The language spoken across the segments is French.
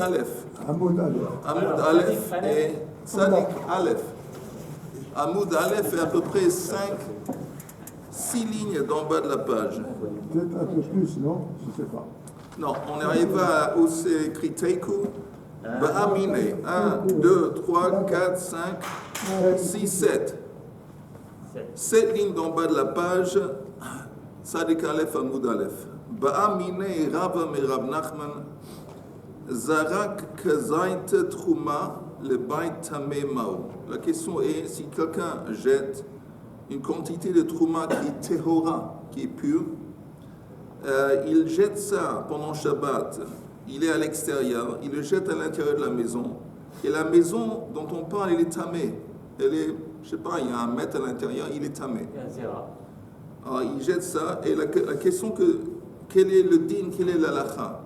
Aleph. Hamoud Aleph. Hamoud Aleph et Tzadik Aleph. Hamoud Aleph est à peu près 6 lignes d'en bas de la page. Peut-être un peu plus, non? Je ne sais pas. Non, on arrive à où c'est écrit Teiku. Ba'amine. 1, 2, 3, 4, 5, 6, 7. 7 lignes d'en bas de la page. Tzadik Aleph, Hamoud Aleph. Ba'amine Rava me Rav Nachman. Zarak Kazait Trouma le Bait Tamé Mao. La question est si quelqu'un jette une quantité de Trouma qui est Tehora, qui est pure, il jette ça pendant Shabbat, il est à l'extérieur, il le jette à l'intérieur de la maison, et la maison dont on parle, elle est tamée. Elle est, je sais pas, il y a 1 mètre à l'intérieur, il est tamé. Alors il jette ça, et la question que, quel est le din, quel est l'alacha?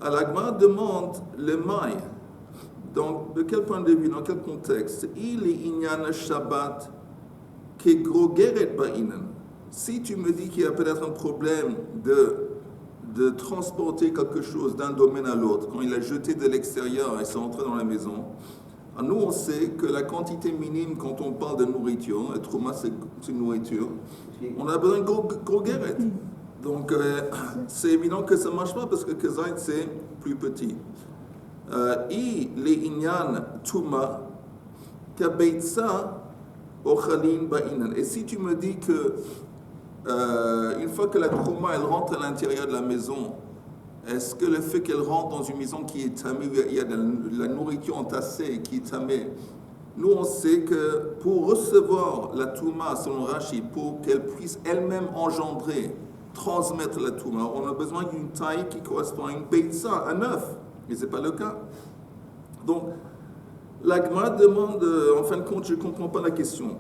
Alors, la Gemara demande le maï. Donc, de quel point de vue, dans quel contexte? Il est inyan Shabbat qui grogeret ba'inan. Si tu me dis qu'il y a peut-être un problème de transporter quelque chose d'un domaine à l'autre, quand il a jeté de l'extérieur et c'est entré dans la maison, nous on sait que la quantité minime quand on parle de nourriture, le trouma c'est une nourriture, on a besoin de grogeret. Donc, c'est évident que ça ne marche pas parce que Kazait, c'est plus petit. Il est inyan Touma, Kabeitsa, Ochalin Ba'inan. Et si tu me dis que, une fois que la Touma, elle rentre à l'intérieur de la maison, est-ce que le fait qu'elle rentre dans une maison qui est tamée, où il y a de la nourriture entassée qui est tamée, nous on sait que pour recevoir la Touma, selon Rashi, pour qu'elle puisse elle-même engendrer, transmettre la Touma, on a besoin d'une taille qui correspond à une beitza, un œuf, mais ce n'est pas le cas. Donc, la Gemara demande, en fin de compte, je ne comprends pas la question,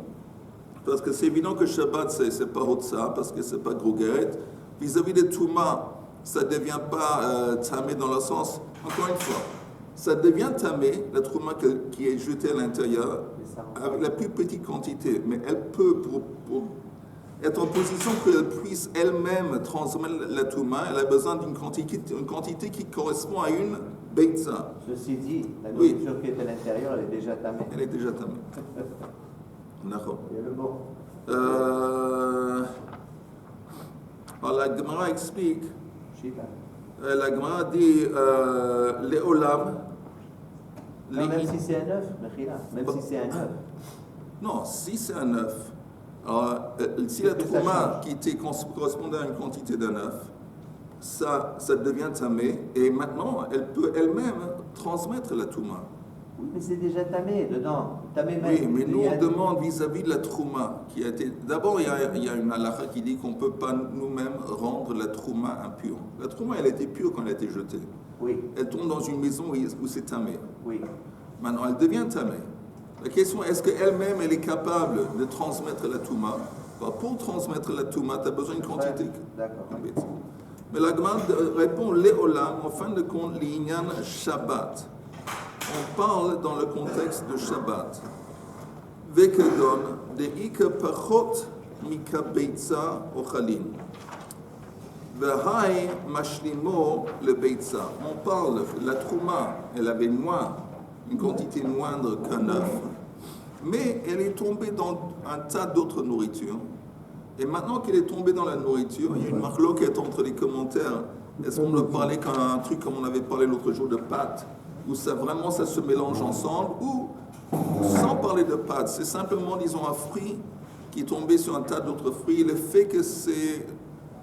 parce que c'est évident que Shabbat, c'est pas Hotza, parce que c'est pas Grogeret. Vis-à-vis des Touma, ça ne devient pas tamé dans le sens, encore une fois, ça devient tamé, la Touma qui est jetée à l'intérieur, avec la plus petite quantité, mais elle peut, pour être en position qu'elle puisse elle-même transmettre la Touma, elle a besoin d'une quantité qui correspond à une beitza. Ceci dit, la nourriture qui est à l'intérieur, elle est déjà tamée. Elle est déjà tamée. D'accord. Il y a le mot. Alors la Gemara explique, la Gemara dit, les olam, même si c'est un œuf, même si c'est un œuf. Non, si c'est un œuf, alors, si la Trouma qui correspondait à une quantité d'un œuf, ça devient tamé, et maintenant, elle peut elle-même transmettre la Trouma. Oui, mais c'est déjà tamé dedans. Tamé même. Oui, mais nous, on demande vis-à-vis de la Trouma, qui a été... D'abord, il y a une halakha qui dit qu'on ne peut pas nous-mêmes rendre la Trouma impure. La Trouma, elle était pure quand elle a été jetée. Oui. Elle tombe dans une maison où c'est tamé. Oui. Maintenant, elle devient tamée. La question est, est-ce qu'elle-même, elle est capable de transmettre la Touma? Pour transmettre la Touma, tu as besoin d'une quantité. D'accord. Mais la Gemara répond, Léolam, en fin de compte, l'Inyan Shabbat. On parle dans le contexte de Shabbat. Vekedon, de Ika Pachot Mika Beitza Ochalin. Vehai Mashlimo le Beitza. On parle, la Touma, elle avait moins, une quantité moindre qu'un œuf, mais elle est tombée dans un tas d'autres nourritures. Et maintenant qu'elle est tombée dans la nourriture, il y a une marloquette entre les commentaires. Est-ce qu'on ne parlait qu'un truc comme on avait parlé l'autre jour de pâtes, où ça se mélange ensemble, ou sans parler de pâtes, c'est simplement, disons, un fruit qui est tombé sur un tas d'autres fruits. Le fait que ça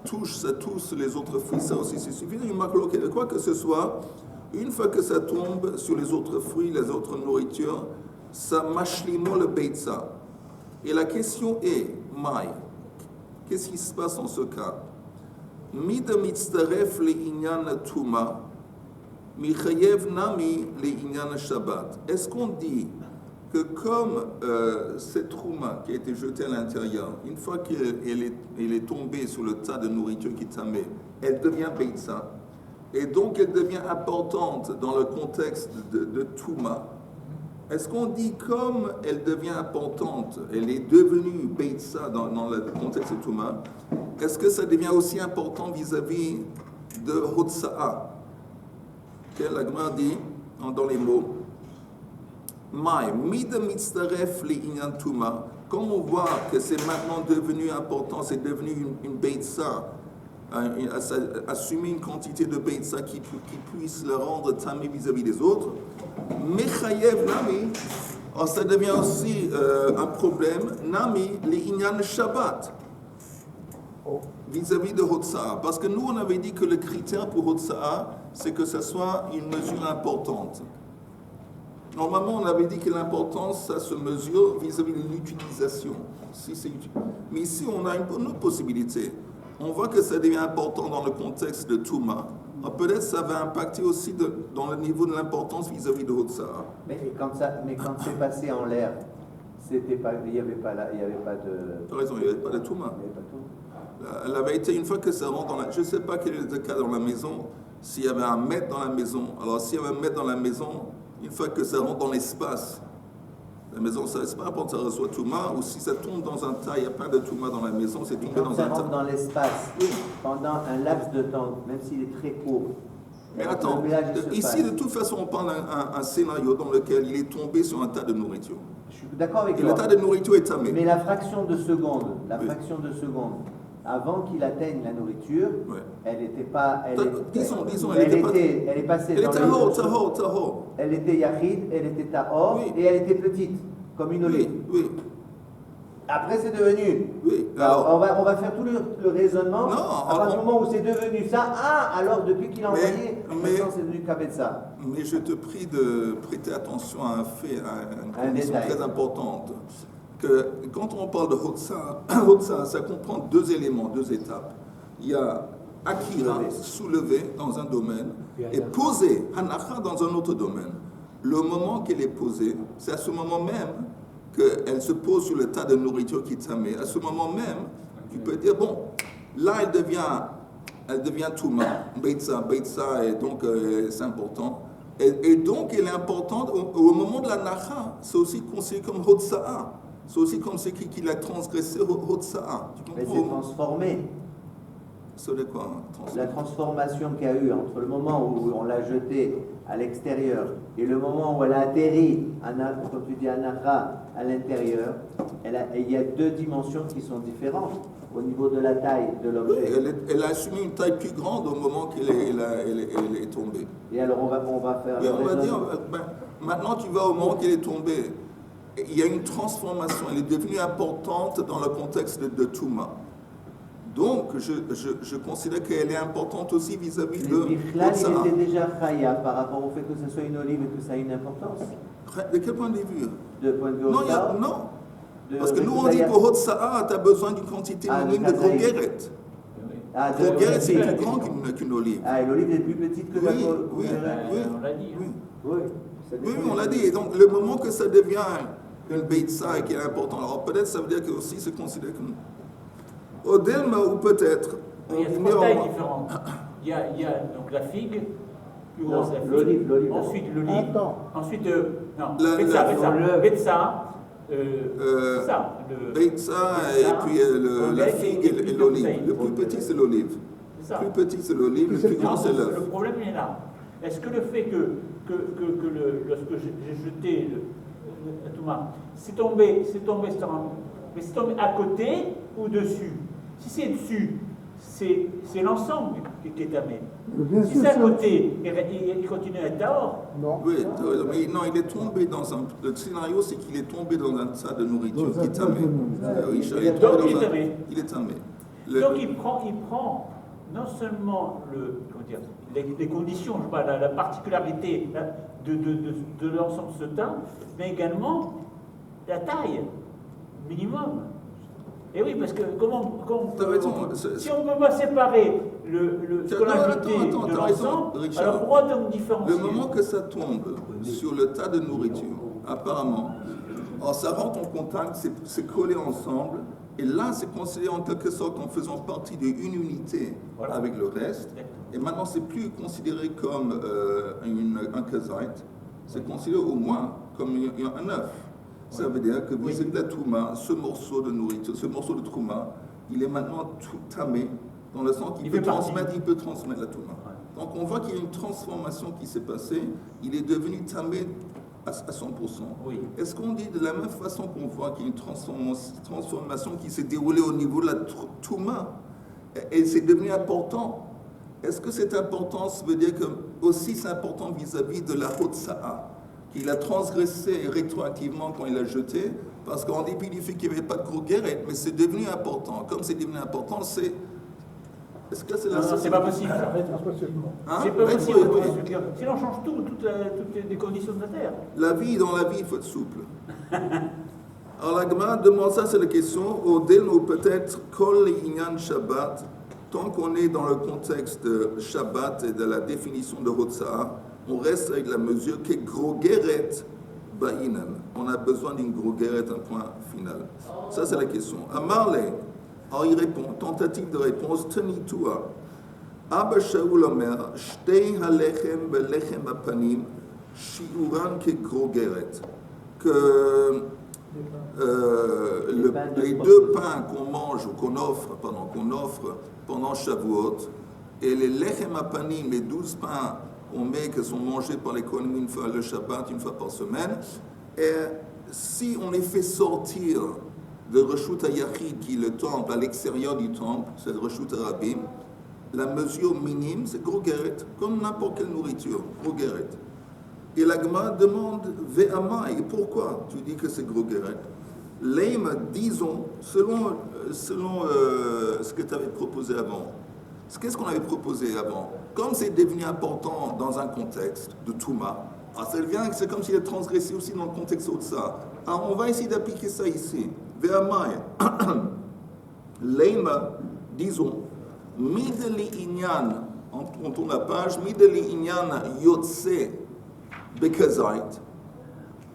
touche les autres fruits, ça aussi, c'est suffisant. Une marloquette de quoi que ce soit. Une fois que ça tombe sur les autres fruits, les autres nourritures, ça mashlimo le beitza. Et la question est, Maï, qu'est-ce qui se passe dans ce cas? Mida mitztaref le inyan tuma, michayev nami le inyan shabbat. Est-ce qu'on dit que comme cette trouma qui a été jetée à l'intérieur, une fois qu'elle est tombée sur le tas de nourriture qui tamé, elle devient beitza? Et donc, elle devient importante dans le contexte de Touma. Est-ce qu'on dit comme elle devient importante, elle est devenue Beitza dans le contexte de Touma, est-ce que ça devient aussi important vis-à-vis de Hotsa'a? La Gemara dit, dans les mots, Mai, mid mitzaref li inyan tuma. Comme on voit que c'est maintenant devenu important, c'est devenu une beitza, assumer une quantité de beitza qui puisse le rendre tamé vis-à-vis des autres. Mechayev nami, alors ça devient aussi un problème, nami li inyan Shabbat, vis-à-vis de Hotza'a. Parce que nous, on avait dit que le critère pour Hotza'a, c'est que ce soit une mesure importante. Normalement, on avait dit que l'importance, ça se mesure vis-à-vis de l'utilisation. Mais ici, on a une autre possibilité. On voit que ça devient important dans le contexte de Touma. Peut-être ça va impacter aussi dans le niveau de l'importance vis-à-vis de Hotza'a. Mais quand c'est passé en l'air, il n'y avait pas de... Tu as raison, il n'y avait pas de Touma. Elle avait été, une fois que ça rentre dans la... Je ne sais pas quel est le cas dans la maison, s'il y avait un maître dans la maison. Alors, s'il y avait un maître dans la maison, une fois que ça rentre dans l'espace, la maison, ça c'est pas important, ça reçoit Touma, ou si ça tombe dans un tas, il n'y a pas de Touma dans la maison, c'est tombé dans un tas. Quand ça rentre dans l'espace, pendant un laps de temps, même s'il est très court. Mais attends, ici, de toute façon, on parle d'un scénario dans lequel il est tombé sur un tas de nourriture. Je suis d'accord avec toi. Et le tas de nourriture est tamé. Mais la fraction de seconde, avant qu'il atteigne la nourriture, elle n'était pas... Disons, elle est passée elle dans était tahor. Elle était yachid, elle était tahor, et elle était petite, comme une olive. Oui. Après, c'est devenu... Oui. Alors, on va faire tout le raisonnement. Non, à partir du moment où c'est devenu ça, alors depuis qu'il a envoyé, maintenant c'est devenu kabetza. Mais je te prie de prêter attention à un fait, à une condition très importante. Que quand on parle de Hotza'a, ça comprend deux éléments, deux étapes. Il y a Akira, soulevé dans un domaine, et posé, Hanacha, dans un autre domaine. Le moment qu'elle est posée, c'est à ce moment même qu'elle se pose sur le tas de nourriture qui tamé. À ce moment même, tu peux dire, bon, là elle devient Touma, Beitza, et donc c'est important. Et donc elle est importante, au moment de la Nacha, c'est aussi considéré comme Hotza'a. C'est aussi comme ce qu'il a transgressé Hotza'a. Mais c'est transformé. C'est de quoi? La transformation qu'il y a eu entre le moment où on l'a jetée à l'extérieur et le moment où elle a atterri, comme tu dis, Anacha, à l'intérieur, il y a deux dimensions qui sont différentes au niveau de la taille de l'objet. Elle a assumé une taille plus grande au moment qu'elle est tombée. Et alors on va faire... Et on va dire, maintenant tu vas au moment qu'elle est tombée. Il y a une transformation, elle est devenue importante dans le contexte de Touma. Donc, je considère qu'elle est importante aussi vis-à-vis de Bichlal, il était déjà chaya par rapport au fait que ce soit une olive et que ça ait une importance. De quel point de vue? De point de vue Non. Parce que nous, on dit pour Hotza'a, tu as besoin d'une quantité minime de Grogeret. Grogeret, c'est plus grand qu'une olive. Et l'olive est plus petite que la Grogeret. Oui, on l'a dit. Oui, on l'a dit. Et donc, le moment que ça devient une beitza qui est important, alors peut-être ça veut dire que aussi c'est considéré comme... Odem, ou peut-être... Il y a trois tailles différentes. Il y a donc la figue, plus grosse la figue. L'olive. Ensuite l'olive. Ensuite, non, Betsa. Beitza et puis la figue et l'olive. Le plus petit c'est l'olive. Le plus petit c'est l'olive, le plus grand c'est l'œuf. Le problème est là. Est-ce que le fait que lorsque j'ai jeté le Touma, c'est tombé à côté ou dessus? Si c'est dessus, c'est l'ensemble qui est tamé. Si c'est à côté, il continue à être dehors. Non. Oui, mais non, il est tombé dans un... Le scénario, c'est qu'il est tombé dans un tas de nourriture qui est tamé. Il est tamé. Donc il prend non seulement les conditions, je sais pas, la particularité de l'ensemble de ce tas, mais également la taille minimum. Et oui, parce que si on ne peut pas séparer ce qu'on a jeté de l'ensemble, alors pourquoi donc différencier? Le moment que ça tombe sur le tas de nourriture, apparemment, alors ça rentre en contact, c'est collé ensemble, et là c'est considéré en quelque sorte en faisant partie d'une unité avec le reste, et maintenant c'est plus considéré comme un kazait, c'est considéré au moins comme un œuf. Ça veut dire que vis-à-vis de la Touma, ce morceau de nourriture, ce morceau de Trouma, il est maintenant tout tamé, dans le sens qu'il peut transmettre la Touma. Donc on voit qu'il y a une transformation qui s'est passée. Il est devenu tamé à 100%. Oui. Est-ce qu'on dit de la même façon qu'on voit qu'il y a une transformation qui s'est déroulée au niveau de la Touma et c'est devenu important? Est-ce que cette importance veut dire que aussi c'est important vis-à-vis de la Hotsa'a, qu'il a transgressé rétroactivement quand il a jeté, parce qu'en dépit du fait qu'il n'y avait pas de gros guéret, mais c'est devenu important. Comme c'est devenu important, c'est... Est-ce que c'est la... Non, c'est pas possible. Hein? C'est pas possible. Oui. Sinon, on change toutes les conditions de la Terre. Dans la vie, il faut être souple. Alors la Gemara demande ça, c'est la question, au ou peut-être Kol Inyan Shabbat, tant qu'on est dans le contexte de Shabbat et de la définition de Hotsa'a, on reste avec la mesure que Grogeret Ba'inan. On a besoin d'une Grogeret, un point final. Ça, c'est la question. Amarle, alors il répond, tentative de réponse, Tenitua. Abba Shaul Omer, Shtei halechem belechem apanim, shiuran ke Grogeret. Que les deux pains qu'on mange ou qu'on offre pendant Shavuot, et les lechem apanim, les 12 pains qu'on met, qui sont mangés par les Kohanim une fois le Shabbat, une fois par semaine, et si on les fait sortir de Reshut HaYachid, qui est le temple, à l'extérieur du temple, c'est le Reshut HaRabim, la mesure minime, c'est Grogeret, comme n'importe quelle nourriture, Grogeret. Et la Gemara demande Ve'ama, et pourquoi tu dis que c'est Grogeret? Leim, disons, selon ce que tu avais proposé avant. Qu'est-ce qu'on avait proposé avant? Comme c'est devenu important dans un contexte de Touma, c'est comme s'il est transgressé aussi dans le contexte de ça. Alors on va essayer d'appliquer ça ici. Ve'amai. Leima, disons, mideli inyan, on tourne la page, mideli inyan yotse bekazait.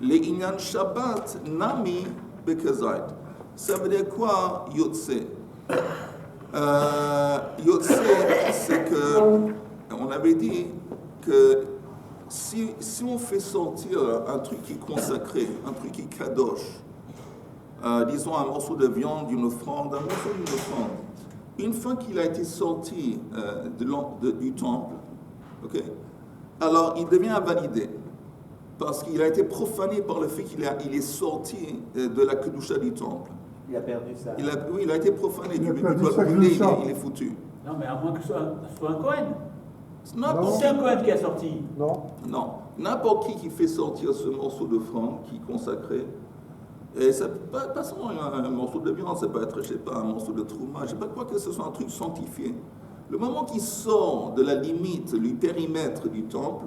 Le inyan Shabbat nami bekazait. Ça veut dire quoi, yotse? Yotse, c'est que, on avait dit que si on fait sortir un truc qui est consacré, un truc qui est kadosh, disons un morceau de viande d'une offrande, une fois qu'il a été sorti du temple, okay, alors il devient invalidé, parce qu'il a été profané par le fait qu'il est sorti de la kedusha du temple. Il a perdu ça. Oui, il a été profané, il est foutu. Non, mais à moins que ce soit un Kohen. C'est un Kohen qui a sorti. Non. N'importe qui fait sortir ce morceau d'offrande qui est consacré, et ça peut pas seulement un morceau de viande, ça peut être, je sais pas, un morceau de trouma, je sais pas quoi que ce soit un truc sanctifié. Le moment qu'il sort de la limite, du périmètre du temple,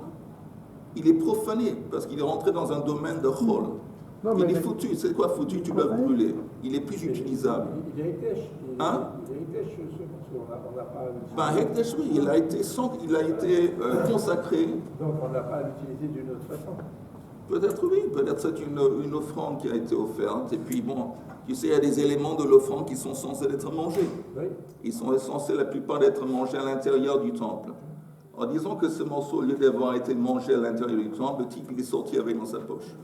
il est profané, parce qu'il est rentré dans un domaine de chol. Il est foutu. C'est quoi foutu? Tu dois brûler. Il est plus utilisable. Il est Hekdesh. Hein? Il est Hekdesh, ce morceau. On n'a pas l'utilisé. Ben, Hekdesh, oui, il a été consacré. Donc on n'a pas à l'utiliser d'une autre façon. Peut-être oui, peut-être c'est une offrande qui a été offerte. Et puis bon, tu sais, il y a des éléments de l'offrande qui sont censés être mangés. Oui. Ils sont censés la plupart d'être mangés à l'intérieur du temple. En disant que ce morceau, au lieu d'avoir été mangé à l'intérieur du temple, le type il est sorti avec dans sa poche.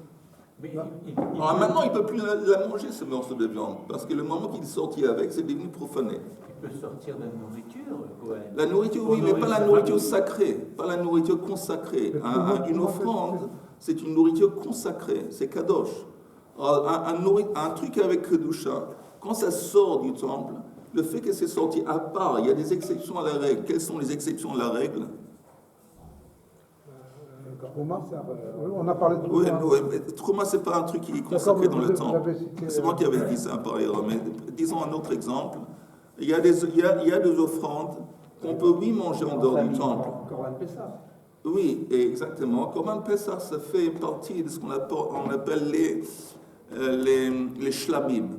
Mais Alors maintenant, il ne peut plus la manger, ce morceau de viande, parce que le moment qu'il est sorti avec, c'est devenu profané. il peut sortir de la nourriture, Kohen. La nourriture, oui, mais pas la nourriture sacrée, pas la nourriture consacrée. Une offrande, c'est une nourriture consacrée, c'est kadosh. Alors, un truc avec kedusha, quand ça sort du temple, le fait que c'est sorti à part, il y a des exceptions à la règle. Quelles sont les exceptions à la règle? On a parlé de Trouma. Oui, mais Trouma, ce n'est pas un truc qui est consacré dans le temple. C'est moi qui avais dit ça par ailleurs. Mais disons un autre exemple. Il y a des offrandes qu'on peut, oui, manger en dehors du temple. Corban Pessah. Oui, exactement. Corban Pessah, ça fait partie de ce qu'on appelle les shlamim.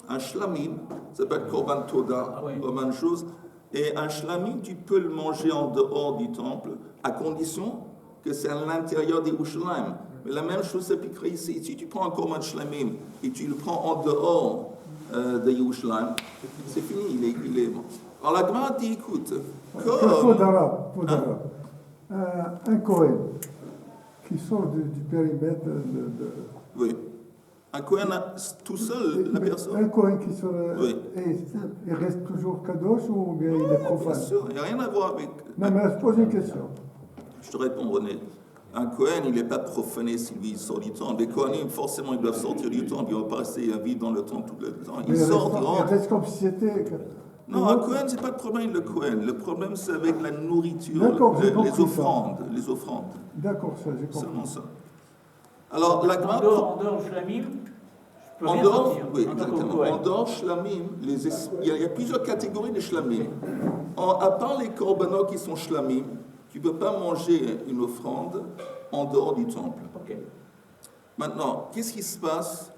Un shlamim, ça s'appelle Korban Toda, Korban chose. Et un shlamim, tu peux le manger en dehors du temple, à condition que c'est à l'intérieur des Yerushalayim. Mais la même chose s'appliquerait ici. Si tu prends un Korban shlamim et tu le prends en dehors de Yerushalayim, c'est fini, il est bon. Alors la Gemara dit, écoute, un Kohen qui sort du périmètre de... Oui. Un Kohen tout seul, la personne. Un Kohen qui sort... Oui. Il reste toujours kadosh ou bien il est profane? Bien sûr, il n'y a rien à voir avec Non, mais je pose une question. Je te réponds, René. Un Cohen, il n'est pas profané si lui il sort du temple. Les Kohanim, forcément, ils doivent sortir du temple. Ils ne vont pas rester à vivre dans le temple tout le temps. Ils sortent, ils Il rentrent. reste comme si c'était. Non, un Cohen, c'est pas le problème, le Cohen. Le problème, c'est avec la nourriture, D'accord, j'ai les compris ça. offrandes. Les offrandes. D'accord, ça, j'ai compris. Seulement ça. Alors, la En grande. dehors de Shlamim, je peux En rien dehors, sortir. oui, en tant que exactement. Kohen. En dehors, shlamim, il y a plusieurs catégories de shlamim. À part les korbanot qui sont shlamim, tu ne peux pas manger une offrande en dehors du temple. Ok. Maintenant, qu'est-ce qui se passe?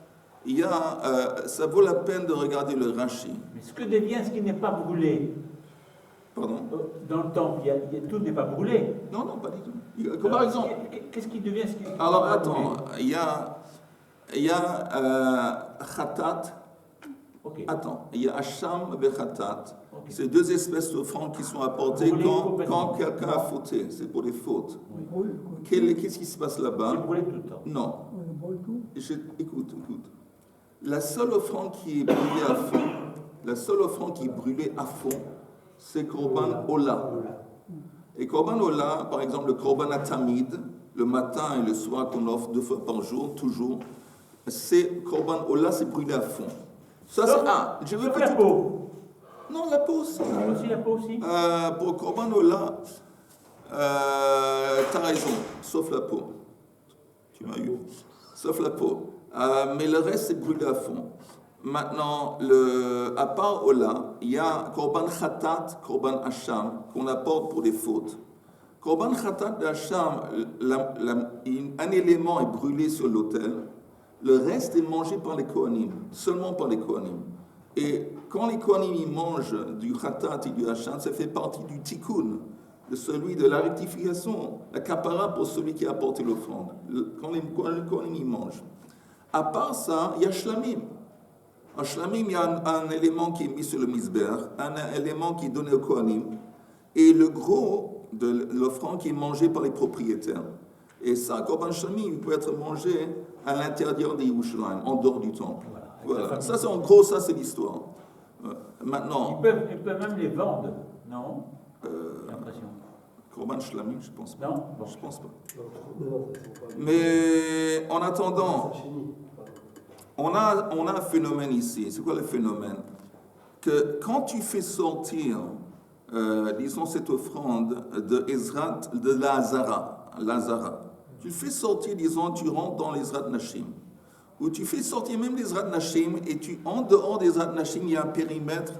Ça vaut la peine de regarder le Rashi. Mais ce que devient ce qui n'est pas brûlé Pardon? dans le temple, tout n'est pas brûlé. Non, pas du tout. Comme par exemple. Qu'est-ce qui devient ce qui n'est Alors pas attends, brûlé? il y a khatat. Ok. Attends, il y a Hacham et Khatat. Ok. C'est deux espèces d'offrandes qui sont apportées Brûlées quand complètement. quelqu'un a fauté. C'est pour les fautes. Oui, Qu'est-ce qui se passe C'est là-bas? brûlé tout le temps. Non. on boit tout. Écoute. La seule offrande qui est brûlée à fond, c'est Korban Ola. Et Korban Ola, par exemple, le Korban Atamid, le matin et le soir qu'on offre 2 fois par jour, toujours, c'est Korban Ola, c'est brûlé à fond. Ça, c'est je veux Sauf que la tu- peau. Non, la peau aussi. Aussi la peau aussi. Pour Korban Ola, t'as raison, sauf la peau. Tu m'as eu. Sauf la peau. Mais le reste, c'est brûlé à fond. Maintenant, à part Ola, il y a Korban Khatat, Korban Hacham, qu'on apporte pour des fautes. Korban Khatat et Hacham, un élément est brûlé sur l'autel, le reste est mangé par les Kohanim, seulement par les Kohanim. Et quand les Kohanim ils mangent du Khatat et du Hacham, ça fait partie du Tikkun, de celui de la rectification, la kapara pour celui qui a apporté l'offrande. Quand les Kohanim ils mangent. À part ça, il y a Shlamim. En Shlamim, il y a un élément qui est mis sur le misber, un élément qui est donné au Kohanim, et le gros de l'offrande qui est mangé par les propriétaires. Et ça, Korban Shlamim, il peut être mangé à l'intérieur des Yerushalayim, en dehors du temple. Voilà. Ça, c'est en gros, ça, c'est l'histoire. Maintenant, Ils peuvent même les vendre, non? J'ai l'impression. Korban Shlamim, je pense pas. Non? Bon. Je pense pas. Mais en attendant, on a un phénomène ici. C'est quoi le phénomène? Que quand tu fais sortir, disons, cette offrande de l'Azara, tu fais sortir, disons, tu rentres dans l'Ezrat Nashim, ou tu fais sortir même l'Ezrat Nashim, et en dehors des Ezrat Nashim, il y a un périmètre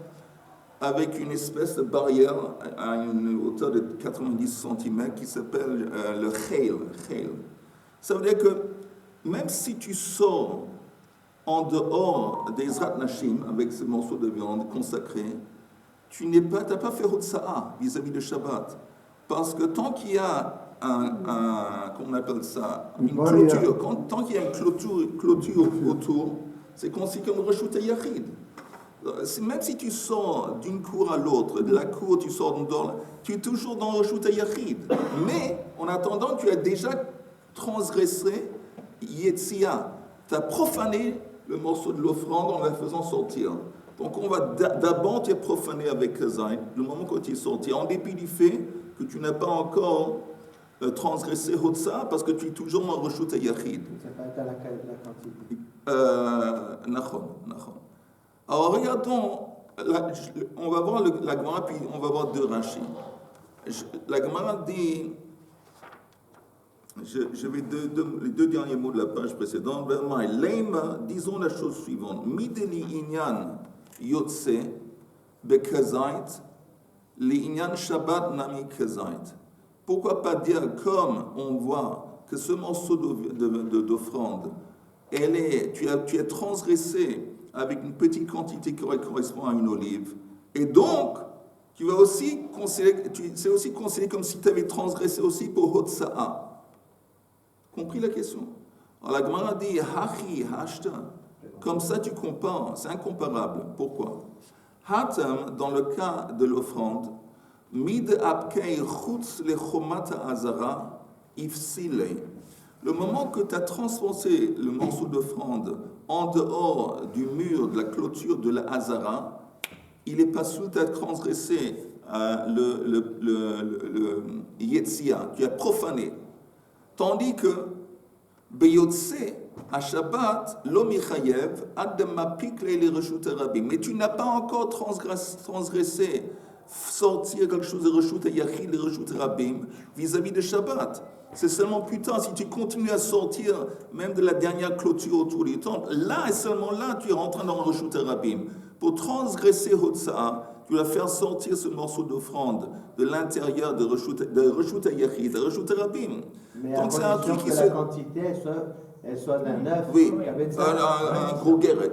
avec une espèce de barrière à une hauteur de 90 cm qui s'appelle le Kheil. Ça veut dire que même si tu sors en dehors des Ezrat Nashim avec ce morceau de viande consacré, tu n'as pas fait Hotsa'a vis-à-vis de Shabbat. Parce que tant qu'il y a comment on appelle ça, une clôture, tant qu'il y a une clôture autour, c'est considéré comme Reshut Yachid. Même si tu sors d'une cour à l'autre, de la cour, tu sors dehors, tu es toujours dans Reshut Yachid. Mais en attendant, tu as déjà transgressé Yetzia. Tu as profané le morceau de l'offrande en la faisant sortir. Donc on va d'abord te profaner avec Zayn, le moment où tu es sorti, en dépit du fait que tu n'as pas encore transgressé Hotsa, parce que tu es toujours en Reshut Yachid. Ça n'a pas été à la quantité. Nachon. Alors regardons, on va voir la Gemara, puis on va voir deux Rashi. La Gemara dit, je vais les deux derniers mots de la page précédente, Leima, disons la chose suivante, Mideli Inyan Yotse Bekazait, li Inyan Shabbat Nami Kazait. Pourquoi pas dire, comme on voit que ce morceau d'offrande, tu as transgressé avec une petite quantité qui correspond à une olive, et donc tu vas aussi c'est aussi considéré comme si tu avais transgressé aussi pour Hotsa'a. Compris la question? Alors la Gemara dit Hachi Hashta. Comme ça tu compares, c'est incomparable. Pourquoi? Hatam, dans le cas de l'offrande, Mid Abkei Chutz le Chomata Azara Ifsile. Le moment que tu as transposé le morceau d'offrande en dehors du mur de la clôture de la Hazara, il est pas sous à transgresser le Yetzia, tu as profané. Tandis que Beyotse, à Shabbat, l'Omichayev, Ademapik les reshut rabim. Mais tu n'as pas encore transgressé, sortir quelque chose de reshut yachid, les reshut rabim, vis-à-vis de Shabbat. C'est seulement plus tard, si tu continues à sortir, même de la dernière clôture autour du temple, là et seulement là, tu es rentré dans le reshut rabim. Pour transgresser Hotsa'a, tu vas faire sortir ce morceau d'offrande de l'intérieur de reshut yachid, de reshut rabim. Mais donc c'est un truc qui la quantité elle soit d'un œuf. Oui, un gros guéret.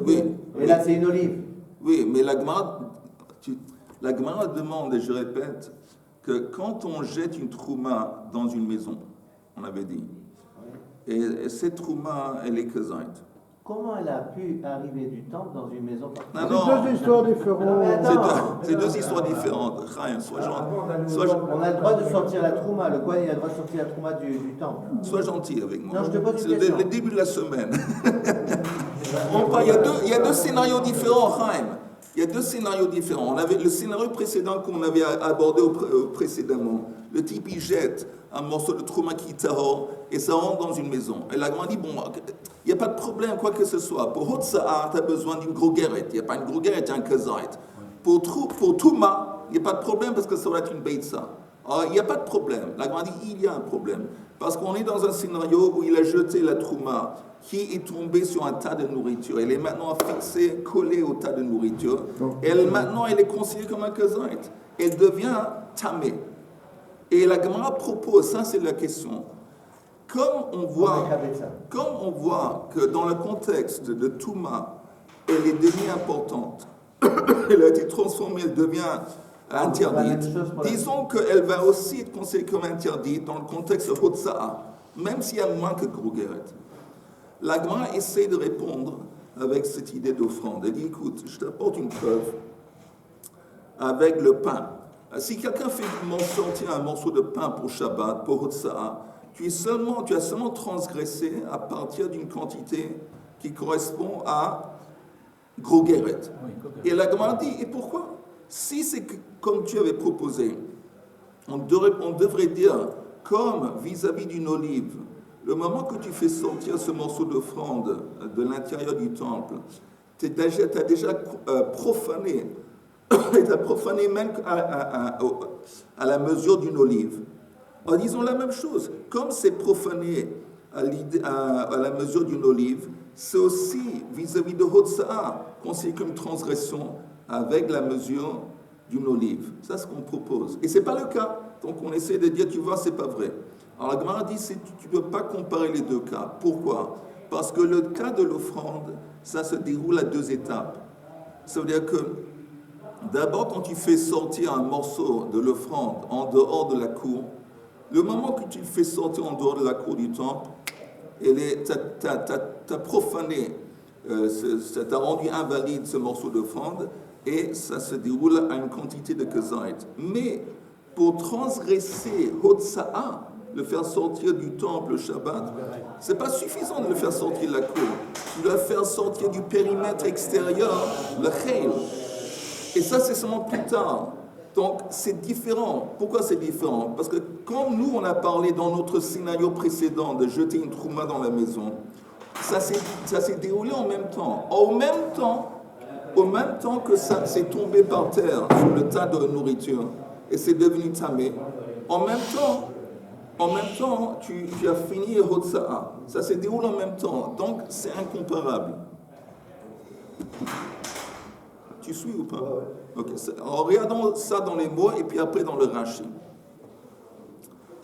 Oui. Et là, c'est une olive. Oui, mais la Gemara demande, et je répète, que quand on jette une trouma dans une maison, on avait dit, et cette trouma, elle est kazait. Comment elle a pu arriver du temple dans une maison C'est deux histoires différentes. C'est deux histoires différentes. Chaim, on a le droit de sortir la trouma. Le Kohen, il a le droit de sortir la trouma du temple. Sois gentil avec moi. Non, je te pose une C'est question. le début de la semaine. Il y a deux scénarios différents, Chaim. Il y a deux scénarios différents. On avait le scénario précédent qu'on avait abordé précédemment. Le type, il jette un morceau de trouma qui tahor et ça rentre dans une maison. Et la grande dit, bon, il n'y a pas de problème, quoi que ce soit. Pour Hotsa'a, tu as besoin d'une gros guérette. Il n'y a pas une gros guérette, il y a un kazait. Pour Touma, il n'y a pas de problème parce que ça va être une beitza. Alors, il n'y a pas de problème. La grande dit, il y a un problème. Parce qu'on est dans un scénario où il a jeté la trouma qui est tombée sur un tas de nourriture. Elle est maintenant fixée, collée au tas de nourriture. Maintenant, elle est considérée comme un kazait. Elle devient tamée. Et la Gemara propose, ça c'est la question, comme on voit que dans le contexte de Touma, elle est devenue importante, elle a été transformée, elle devient interdite, disons qu'elle va aussi être considérée comme interdite dans le contexte de Hotsa'a, même s'il y a moins que gros guérette. La Gemara essaie de répondre avec cette idée d'offrande. Elle dit, écoute, je t'apporte une preuve avec le pain. Si quelqu'un fait sortir un morceau de pain pour Shabbat, pour Hotsa'a, tu as seulement transgressé à partir d'une quantité qui correspond à gros guérette. Et la Gemara dit, et pourquoi? Si c'est comme tu avais proposé, on devrait dire, comme vis-à-vis d'une olive, le moment que tu fais sortir ce morceau d'offrande de l'intérieur du temple, tu as déjà profané. Et tu as profané même à la mesure d'une olive. En disant la même chose, comme c'est profané à la mesure d'une olive, c'est aussi vis-à-vis de Hotsa'a considéré comme transgression avec la mesure d'une olive. Ça, c'est ce qu'on propose. Et ce n'est pas le cas. Donc on essaie de dire, tu vois, c'est pas vrai. Alors la Gemara dit, tu ne peux pas comparer les deux cas. Pourquoi? Parce que le cas de l'offrande, ça se déroule à deux étapes. Ça veut dire que d'abord, quand tu fais sortir un morceau de l'offrande en dehors de la cour, le moment que tu le fais sortir en dehors de la cour du temple, t'as profané, ça t'a rendu invalide ce morceau d'offrande et ça se déroule à une quantité de kazait. Mais pour transgresser Hotsa'a, le faire sortir du temple le Shabbat, c'est pas suffisant de le faire sortir de la cour. Tu dois le faire sortir du périmètre extérieur, le chayl. Et ça, c'est seulement plus tard. Donc, c'est différent. Pourquoi c'est différent? Parce que comme nous, on a parlé dans notre scénario précédent de jeter une trouma dans la maison, ça s'est déroulé en même temps. Au même temps que ça s'est tombé par terre sur le tas de nourriture et c'est devenu tamé, en même temps, tu as fini Hotsa'a. Ça s'est déroulé en même temps. Donc, c'est incomparable. Tu suis ou pas? Okay. Alors, regardons ça dans les mots et puis après dans le Rashi.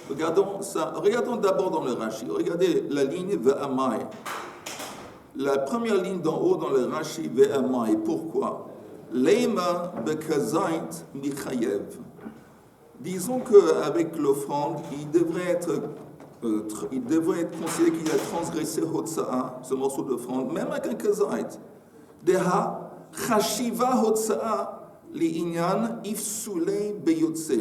Regardons d'abord dans le Rashi. Regardez la ligne Ve'amai. La première ligne d'en haut dans le Rashi Ve'amai. Pourquoi? Leima bekazait michayev. Disons qu'avec l'offrande, il devrait être considéré qu'il a transgressé Hotsa'a, ce morceau d'offrande, même avec un kazait. Deha Chashiva Hotsa'a li'inyan ifsulei beyotse.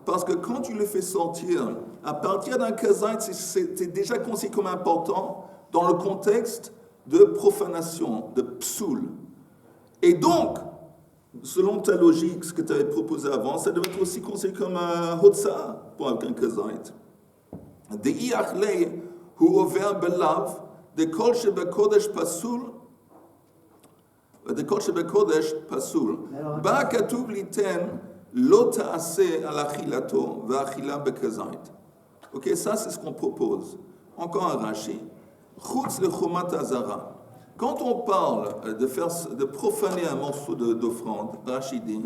Parce que quand tu le fais sortir, à partir d'un kazait, c'est déjà considéré comme important dans le contexte de profanation, de psoul. Et donc, selon ta logique, ce que tu avais proposé avant, ça devait être aussi considéré comme un hotza pour quelques kazait. De'i achlei hu over belav, de kol shebekodesh pasul, de kol shebekodesh pasul. Ba katuv liten lo ta'aseh al achilato ve'achila bekazait. Ok, ça c'est ce qu'on propose. Encore un Rashi. Chutz le chomat azara. Quand on parle de profaner un morceau d'offrande, Rashi dit,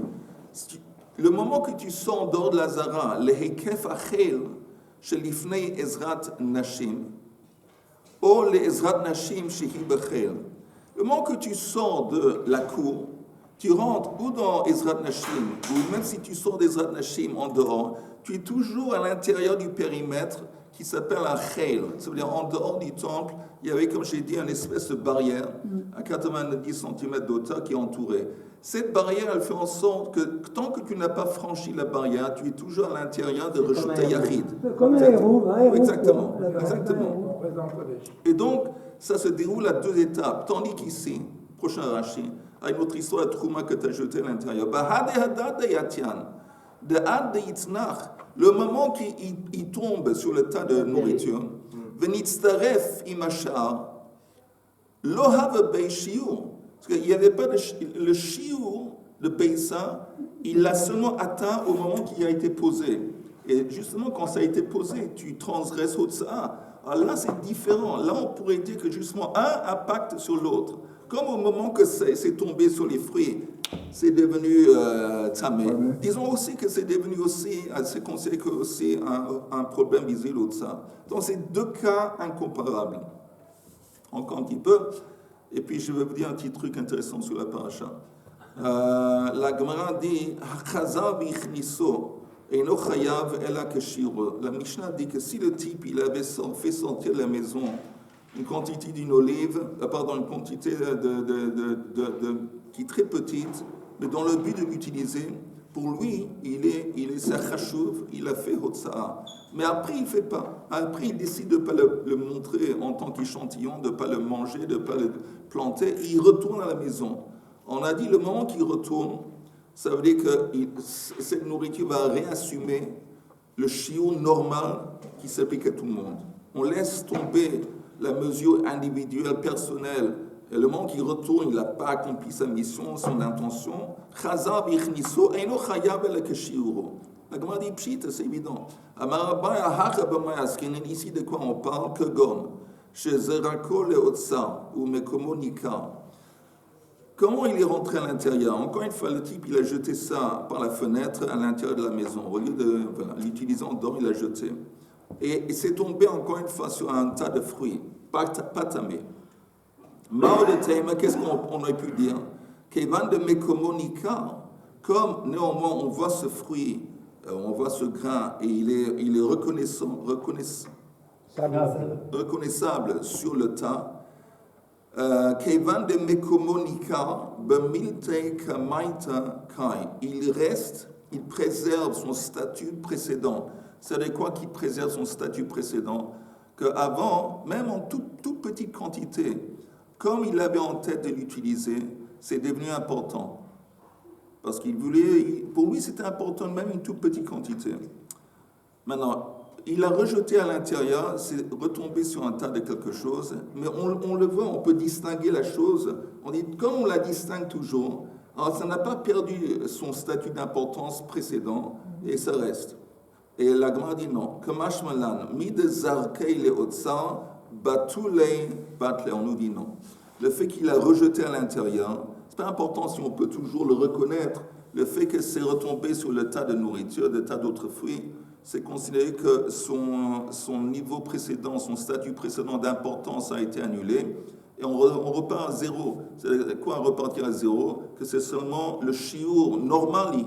le moment que tu sors dehors de la zara, le hekef achel shelifnei ezrat nashim, ou le ezrat nashim shehi bechel. Le moment que tu sors de la cour, tu rentres ou dans ezrat nashim, ou même si tu sors d'ezrat nashim en dehors, tu es toujours à l'intérieur du périmètre qui s'appelle un chel. Ça veut dire en dehors du temple, il y avait, comme j'ai dit, une espèce de barrière à 90 cm de hauteur qui entourait. Cette barrière, elle fait en sorte que tant que tu n'as pas franchi la barrière, tu es toujours à l'intérieur de rejeter Yahid. Comme un héros. Exactement. Exactement. On présente Kodesh. Et donc, ça se déroule à deux étapes. Tandis qu'ici, prochain Rashi, à une autre histoire, la trouma que tu as jetée à l'intérieur. Le moment qu'il tombe sur le tas de nourriture, Venitztaref imachar, lo have bei shiur. Parce qu'il n'y avait pas le shiur de Pessa, il l'a seulement atteint au moment qu'il a été posé. Et justement, quand ça a été posé, tu transgresses Hotsa. Alors là, c'est différent. Là, on pourrait dire que justement, un impacte sur l'autre. Comme au moment que c'est tombé sur les fruits, c'est devenu tamé. Disons aussi que c'est devenu aussi, c'est considéré que aussi un problème visuel ou de ça. Donc c'est deux cas incomparables. Encore un petit peu. Et puis je vais vous dire un petit truc intéressant sur la paracha. La Gemara dit Chazav ichniso eino chayav ela keshiro. La Mishnah dit que si le type il avait fait sortir de la maison une quantité d'une olive, une quantité qui est très petite, mais dans le but de l'utiliser, pour lui, il est sachachouv, il a fait hotsa'a. Mais après, il ne fait pas. Après, il décide de ne pas le montrer en tant qu'échantillon, de ne pas le manger, de ne pas le planter. Il retourne à la maison. On a dit, le moment qu'il retourne, ça veut dire que cette nourriture va réassumer le shiur normal qui s'applique à tout le monde. On laisse tomber la mesure individuelle, personnelle. Et le moment qu'il retourne, il n'a pas accompli sa mission, son intention. Chazav ichniso eino chayav el keshiuro. La Gemara dit pshit, c'est évident. Amarabaya hacha b'mayaskin, ici de quoi on parle? Kegon, chez Zerako leotsa ou Mekomo Nika. Comment il est rentré à l'intérieur? Encore une fois, le type, il a jeté ça par la fenêtre à l'intérieur de la maison. Au lieu de l'utiliser en dehors, il l'a jeté. Et c'est tombé encore une fois sur un tas de fruits, pas tamé. Mao de Taïma, qu'est-ce qu'on aurait pu dire? Kevan de Mekomonika, comme néanmoins on voit ce fruit, on voit ce grain, et il est reconnaissable sur le tas. Kevan de Mekomonika, Bemilte Kamaita Kai, il préserve son statut précédent. C'est quoi qui préserve son statut précédent? Qu'avant, même en toute petite quantité, comme il avait en tête de l'utiliser, c'est devenu important. Parce pour lui, c'était important, même une toute petite quantité. Maintenant, il a rejeté à l'intérieur, c'est retombé sur un tas de quelque chose, mais on le voit, on peut distinguer la chose. On dit, comme on la distingue toujours, alors ça n'a pas perdu son statut d'importance précédent, et ça reste. Et la Gemara dit non. Kamash malan, mi de zarkei le otsa, batulei batle. On nous dit non. Le fait qu'il a rejeté à l'intérieur, c'est pas important si on peut toujours le reconnaître. Le fait que c'est retombé sur le tas de nourriture, le tas d'autres fruits, c'est considéré que son niveau précédent, son statut précédent d'importance a été annulé. Et on repart à zéro. C'est quoi repartir à zéro? Que c'est seulement le shiur normal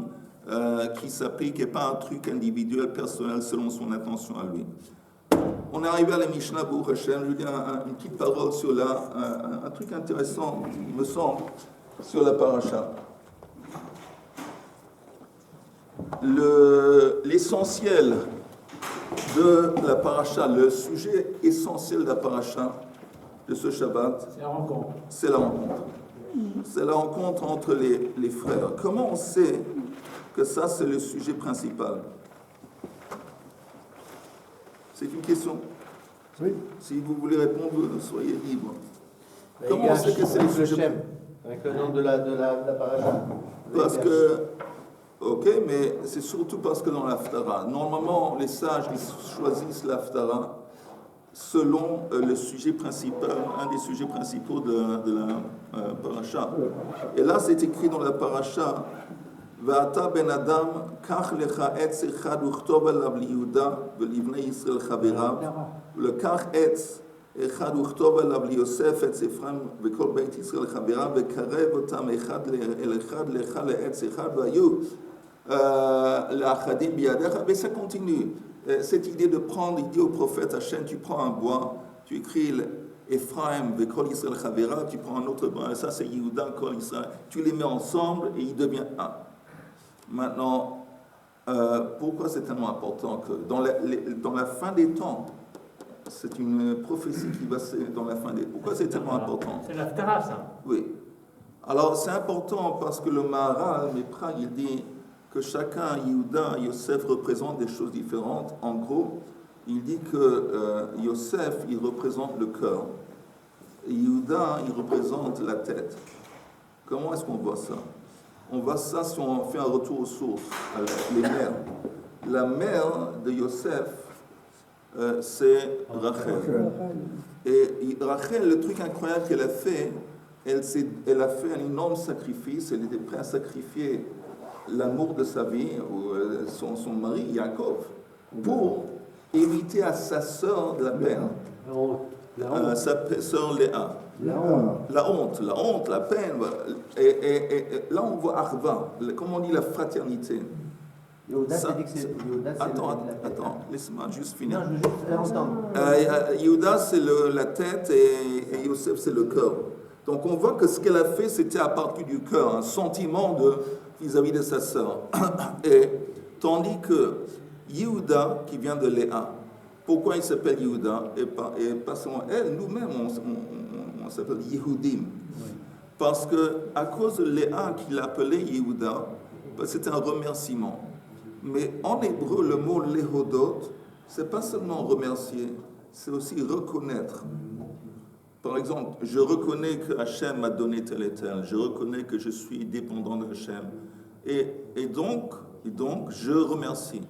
qui s'applique et pas un truc individuel, personnel, selon son intention à lui. On est arrivé à la Mishnah Baruch Hashem. Je vais dire une petite parole sur un truc intéressant, il me semble, sur la paracha. L'essentiel de la paracha, le sujet essentiel de la paracha de ce Shabbat, c'est la rencontre. C'est la rencontre. c'est la rencontre entre les frères. Comment on sait que ça, c'est le sujet principal? C'est une question. Oui. Si vous voulez répondre, soyez libre. Mais Comment on sait que c'est le avec le sujet? Shem, avec le nom de la paracha. Parce que, ok, mais c'est surtout parce que dans l'Haftara, normalement, les sages, ils choisissent l'Haftara selon le sujet principal, un des sujets principaux de la paracha. Et là, c'est écrit dans la paracha, Va'ata ben Adam, kach lecha etz echad uchtov alav liYuda ve'livnei Yisrael chaverav, le kach etz echad uchtov alav liYosef etz Ephraim ve'kol beit Yisrael chaverav ve'karev otam echad el echad lecha le'etz echad ve'ayu le'achadim biyadecha. Mais ça continue. Cette idée de prendre, il dit au prophète Hachem, tu prends un bois, tu écris Ephraim, Kol Israël Chavera, tu prends un autre bois, ça c'est Yehuda, Kol Israël, tu les mets ensemble et il devient un. Maintenant, pourquoi c'est tellement important que dans la fin des temps, c'est une prophétie qui va dans la fin des temps. Pourquoi c'est tellement important? C'est l'Haftara, ça. Oui. Alors c'est important parce que le Maharal, Mepra, il dit que chacun, Yehuda, Yosef, représente des choses différentes. En gros, il dit que Yosef, il représente le cœur. Et Yehuda, il représente la tête. Comment est-ce qu'on voit ça? On voit ça si on fait un retour aux sources, avec les mères. La mère de Yosef, c'est Rachel. Et Rachel, le truc incroyable qu'elle a fait, elle a fait un énorme sacrifice. Elle était prête à sacrifier l'amour de sa vie, ou son mari, Yaakov, pour éviter à sa sœur de la peine, sa sœur Léa. La honte, la peine. Et là, on voit Arva, comment on dit la fraternité. Yehuda, c'est dit que c'est Yehuda, c'est Attends, laisse-moi juste finir. Non, je veux juste entendre. Yehuda, c'est la tête et Yosef, c'est le cœur. Donc on voit que ce qu'elle a fait, c'était à partir du cœur, un sentiment vis-à-vis de sa sœur. Et tandis que Yehuda, qui vient de Léa, pourquoi il s'appelle Yehuda et pas seulement elle, nous-mêmes, on s'appelle Yehudim. Parce que à cause de Léa qu'il appelait Yehuda, c'est un remerciement. Mais en hébreu, le mot léhodot, c'est pas seulement remercier, c'est aussi reconnaître. Par exemple, je reconnais que Hachem m'a donné tel et tel, je reconnais que je suis dépendant de Hachem. Et donc, je remercie.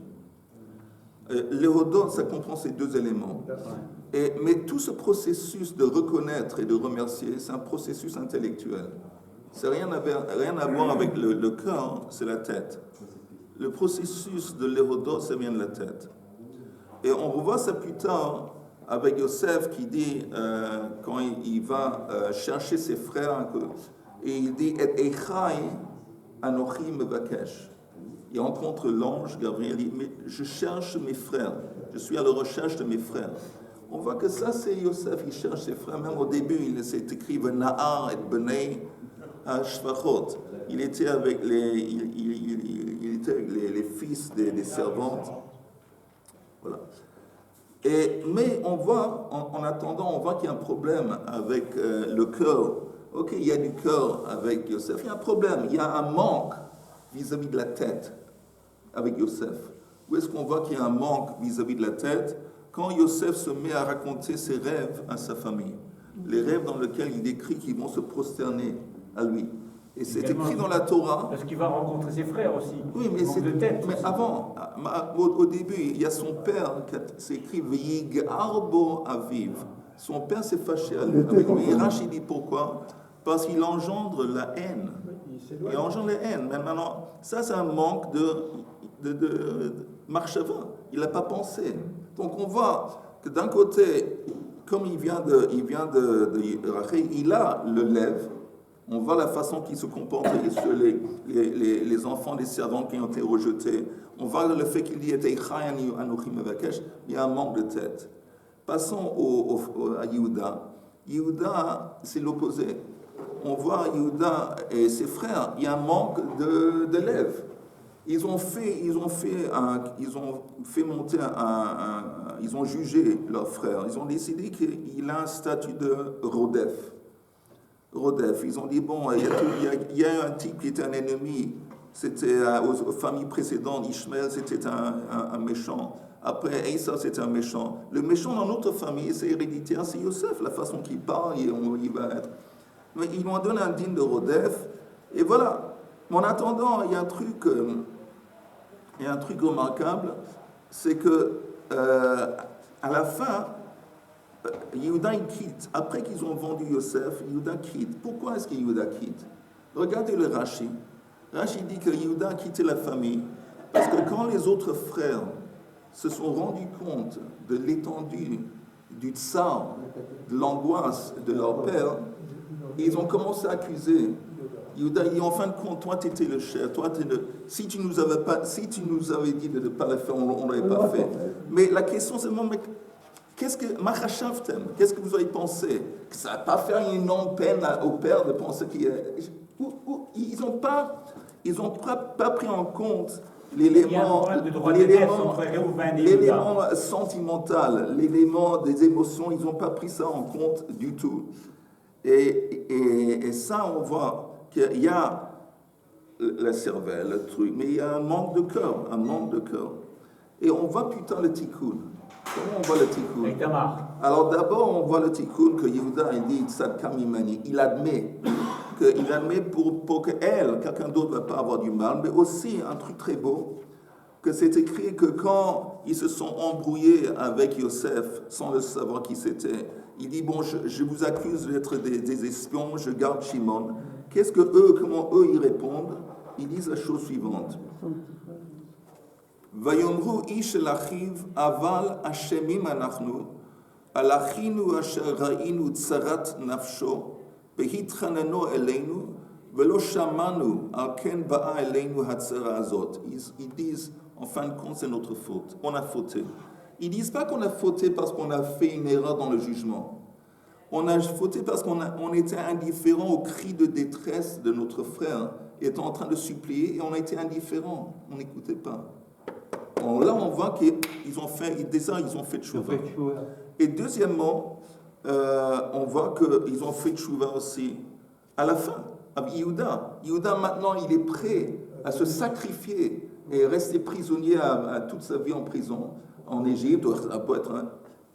Léhodot, ça comprend ces deux éléments. Mais tout ce processus de reconnaître et de remercier, c'est un processus intellectuel. Ça n'a rien à voir avec le cœur, c'est la tête. Le processus de Léhodot, ça vient de la tête. Et on revoit ça plus tard avec Yosef qui dit, quand il va chercher ses frères, et il dit « Et Echai anochi mevakesh ». Il rencontre l'ange Gabriel, il dit « Mais je cherche mes frères, je suis à la recherche de mes frères ». On voit que ça, c'est Yosef, il cherche ses frères. Même au début, il s'est écrit « Na'ar et Benei Shvachot ». Il était avec les fils des servantes. Voilà. Mais on voit, en attendant, on voit qu'il y a un problème avec le cœur. Ok, il y a du cœur avec Yosef. Il y a un problème, il y a un manque vis-à-vis de la tête avec Yosef. Où est-ce qu'on voit qu'il y a un manque vis-à-vis de la tête? Quand Yosef se met à raconter ses rêves à sa famille. Les rêves dans lesquels il décrit qu'ils vont se prosterner à lui. Et c'est écrit dans la Torah. Parce qu'il va rencontrer ses frères aussi. Oui, mais avant, au début, il y a son père qui écrit V'yig arbo aviv. Son père s'est fâché avec lui. Et Rachid dit pourquoi? Parce qu'il engendre la haine. Il engendre la haine. Mais maintenant, ça, c'est un manque de marchava. Il n'a pas pensé. Donc on voit que d'un côté, comme il vient de Rachel, il a le lèvre. On voit la façon qu'il se comporte sur les enfants des servants qui ont été rejetés. On voit le fait qu'il dit « il y a un manque de tête. Passons à Yehuda. Yehuda, c'est l'opposé. On voit Yehuda et ses frères, il y a un manque de lèvres. Ils ont jugé leur frère. Ils ont décidé qu'il a un statut de Rodef. Rodef. Ils ont dit, bon, il y a un type qui était un ennemi. C'était aux familles précédentes, Ishmael, c'était un méchant. Après, Asa, c'était un méchant. Le méchant dans notre famille, c'est héréditaire, c'est Yosef, la façon qu'il parle, il va être. Mais ils m'ont donné un digne de Rodef. Et voilà. Mais en attendant, il y a un truc remarquable, c'est que à la fin, Yehuda il quitte. Après qu'ils ont vendu Yosef, Yehuda quitte. Pourquoi est-ce que Yehuda quitte? Regardez le Rashi. Rashi dit que Yehuda a quitté la famille parce que quand les autres frères se sont rendus compte de l'étendue du tsar, de l'angoisse de leur père, ils ont commencé à accuser Yehuda. En fin de compte, toi tu étais le chef, si tu nous avais dit de ne pas le faire, on ne l'aurait pas fait. Mais la question c'est qu'est-ce que vous avez pensé? Que ça ne va pas faire une énorme peine au père de penser qu'il y a... Ils n'ont pas pris en compte l'élément sentimental, l'élément des émotions, ils n'ont pas pris ça en compte du tout. Et ça, on voit qu'il y a la cervelle, le truc, mais il y a un manque de cœur. Et on voit plus tard le tikkun. Comment on voit le tikkun? Alors d'abord, on voit le tikkun que Yehuda il dit Tzadka mimani. Il admet pour que quelqu'un d'autre ne va pas avoir du mal, mais aussi un truc très beau, que c'est écrit que quand ils se sont embrouillés avec Yosef sans le savoir qui c'était, il dit bon, je vous accuse d'être des espions, je garde Shimon. Comment eux ils répondent? Ils disent la chose suivante. Vayomru ish el achiv aval ashemim anachnu al achinu asher ra'inu tzarat nafsho behitchaneno eleinu velo shamanu al ken ba'a eleinu hatzara azot. Ils disent en fin de compte c'est notre faute, on a fauté. Ils disent pas qu'on a fauté parce qu'on a fait une erreur dans le jugement. On a fauté parce qu'on était indifférent aux cris de détresse de notre frère étant en train de supplier et on a été indifférent, on n'écoutait pas. Alors là, on voit qu'ils ont fait tchouva. Et deuxièmement, on voit qu'ils ont fait tchouva aussi à la fin, avec Yehuda. Yehuda, maintenant, il est prêt à se sacrifier et rester prisonnier à toute sa vie en prison, en Égypte,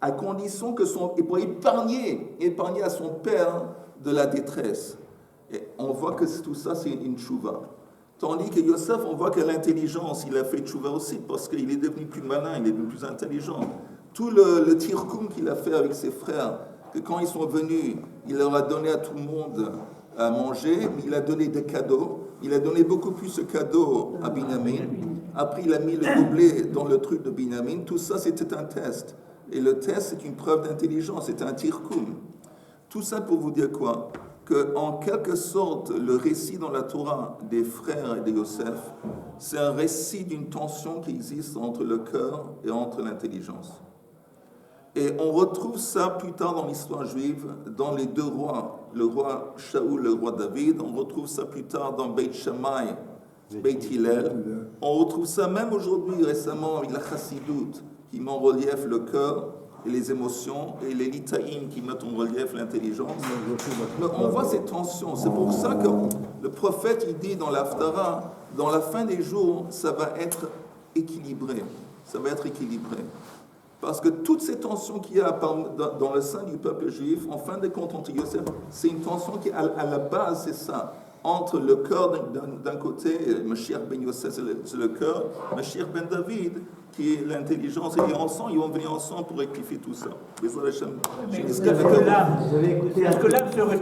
à condition que pour épargner à son père de la détresse. Et on voit que tout ça, c'est une tchouva. Tandis que Yosef, on voit que l'intelligence, il a fait tchouva aussi, parce qu'il est devenu plus malin, il est devenu plus intelligent. Tout le tirkoum qu'il a fait avec ses frères, que quand ils sont venus, il leur a donné à tout le monde à manger, mais il a donné des cadeaux. Il a donné beaucoup plus de cadeaux à Binyamin. Après, il a mis le gobelet dans le truc de Binyamin. Tout ça, c'était un test. Et le test, c'est une preuve d'intelligence, c'est un tirkoum. Tout ça pour vous dire quoi? En quelque sorte, le récit dans la Torah des frères et de Yosef, c'est un récit d'une tension qui existe entre le cœur et entre l'intelligence. Et on retrouve ça plus tard dans l'histoire juive, dans les deux rois, le roi Shaoul, le roi David. On retrouve ça plus tard dans Beit Shammai, Beit Hillel. On retrouve ça même aujourd'hui, récemment, avec la Chassidoute, qui met en relief le cœur et les émotions, et les litaïm qui mettent en relief l'intelligence. Mais on voit ces tensions. C'est pour ça que le prophète, il dit dans l'Haftara, dans la fin des jours, ça va être équilibré. Ça va être équilibré. Parce que toutes ces tensions qu'il y a dans le sein du peuple juif, en fin de compte, entre Yosef, c'est une tension qui, à la base, c'est ça. Entre le cœur d'un côté, Mashiach ben Yosef, c'est le cœur, Mashiach ben David, qui est l'intelligence, et ensemble, ils vont venir ensemble pour rectifier tout ça. Est-ce que l'âme se retire?